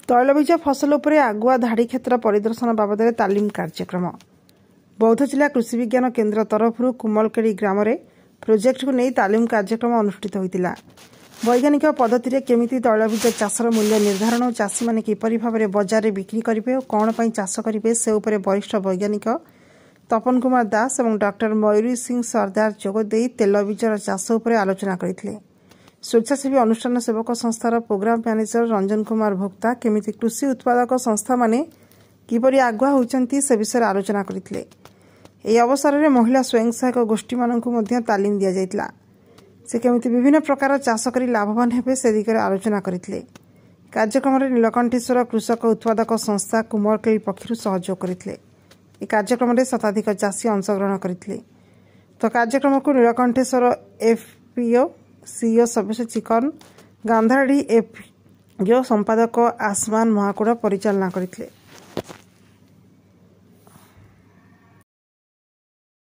तैलबीज फसल उपरे आगुआ धाड़ी क्षेत्र परिदर्शन बाबद तालीम कार्यक्रम बौद्ध जिला कृषि विज्ञान केन्द्र तरफ कुमलकेड़ी ग्राम में प्रोजेक्ट को नहीं तालीम कार्यक्रम अनुष्ठित होता। वैज्ञानिक पद्धति केमिति तैलबीज चाषर मूल्य निर्धारण और चाषी मैंने किपरि भाव में बजार में बिक्री करेंगे और कौन पर चाष करेंगे से उपरे वरिष्ठ वैज्ञानिक तपन कुमार दास और डॉक्टर मयूरी सिंह सरदार जोगदे तेलबीजर चाष उपर आलोचना करते। स्वेच्छासेवी अनुष्ठान सेवक संस्थार प्रोग्राम मैनेजर रंजन कुमार भोक्ता केमिति कृषि उत्पादक संस्था माने किपरि आगुआ होती से विषय आलोचना करते। यह अवसर में महिला स्वयं सहायक गोष्ठी मानू तालीम दि जाइतिला। से केमिति विभिन्न प्रकार चाष कर लाभवान हेबे से दिगरे आलोचना करते। कार्यक्रम में नीलकंठेश्वर कृषक उत्पादक संस्था कुमलकेड़ी पक्षर सहयोग करते। कार्यक्रम में शताधिक चाषी अंशग्रहण करते। तो कार्यक्रम को नीलकंठेश्वर एफपीओ सीओ सब्यस चिकन गांधाड़ी एफपीओ संपादक आसमान महाकुड़ परिचालना करते।